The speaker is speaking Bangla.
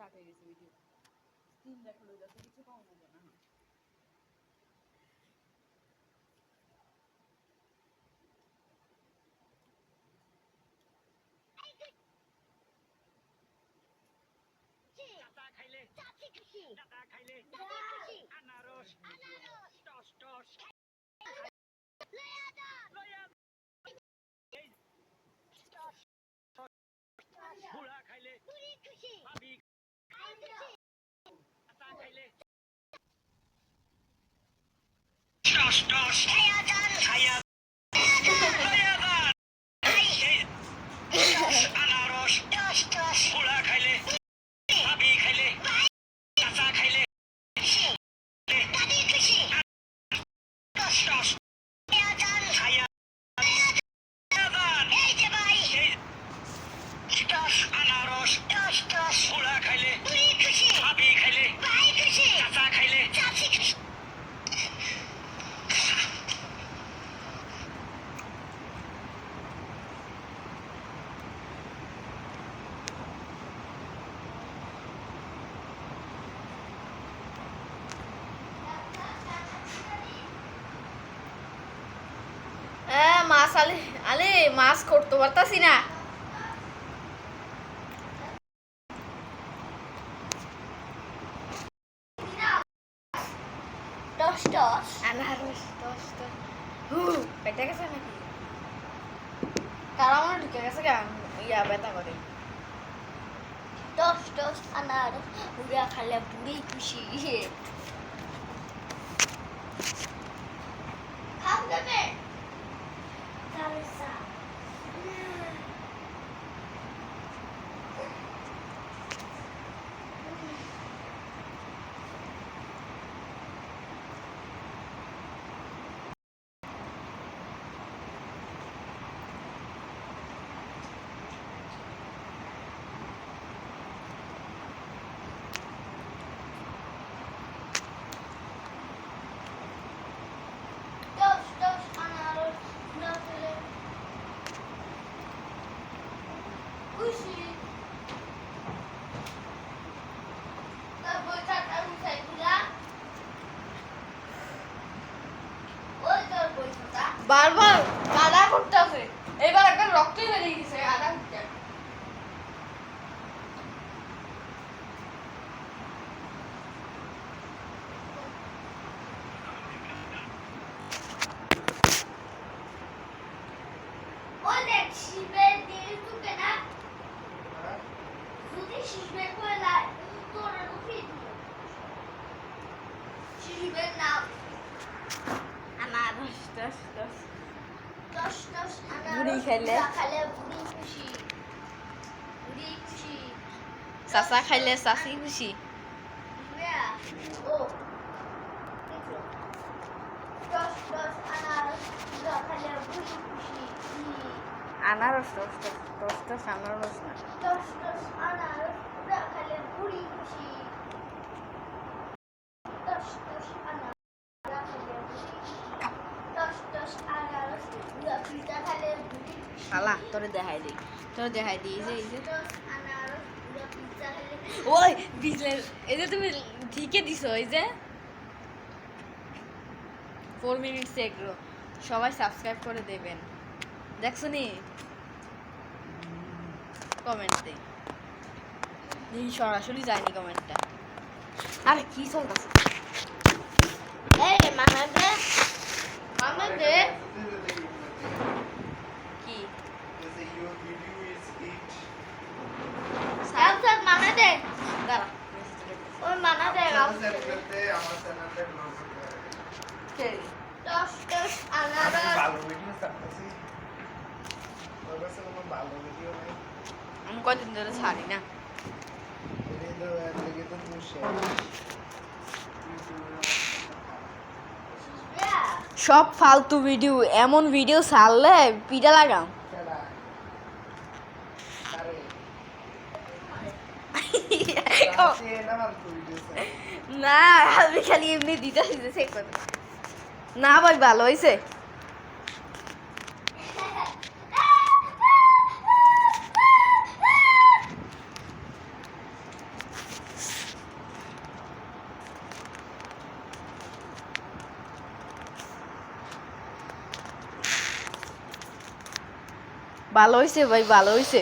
কাট হয়ে গেছে ভিডিও স্ক্রিন রেকর্ড হয়ে যাচ্ছে কিছু কম হবে না আনারস টস টস বুড়া খাইলে ভাবি খাইলে টস টস খাইয়া আনারস টস টস বুড়া খাইলে ভাবি খাইলে কাঁচা খাইলে টস টস খাইয়া আনারস টস টস বুড়া খাইলে ভাবি খাইলে কাঁচা খাইলে মাছ আলে আলে মাছ করতে পারতাছি না টস টস আনারস টস টস পেটে গেছে নাকি তারা মনে ঢুকে গেছে কেন ইয়া ব্যথা করে টস টস আনারস বুড়া খালে বুড়ি খুশি খাও দেবে salsa. বারবার কাদা করতেছে এবার একটা রক্তই বেরিয়ে গেছে কাদা করতে ও দেখ শিবের দিল টুকে না যদি শিবে কইলা তোরা উঠিয়ে দিল শিবের নাম আনারস টস টস টস টস আনারস বুড়ি খাইলে বুড়ি খুশি বুড়ি খুশি চাচা খাইলে চাচি খুশি ও টস টস আনারস বুড়া খাইলে বুড়ি খুশি আনারস টস টস টস টস আনারস না টস টস আনারস বুড়া খাইলে বুড়ি খুশি টস টস আনারস শালা তোরে দেখাই দিই এই যে ওই বিজলের এই যে তুমি ঠিকই দিছো এই যে 4 মিনিটস এগ্রো সবাই সাবস্ক্রাইব করে দেবেন দেখছো নি কমেন্টে এই সরাসরি যায়নি কমেন্টটা আরে কি চলতেছে এই মামা দে কি সাবস্ক্রাইব মানা দে দাঁড়া ওই মানা দে আমার চ্যানেলে ব্লগ করতে টস টস আনারস ভালো ভিডিও ছাড়তেছি তোর কাছে কোনো ভালো ভিডিও নাই আমি কতদিন ধরে ছাড়ি না এই তো এদিকে তো তুমি সব ফালতু ভিডিও এমন ভিডিও ছাড়লে পিটা লাগাম না আমি খালি এমনি দিতে না ভাই ভালো হয়েছে ভালো হয়েছে ভাই, ভালো হয়েছে।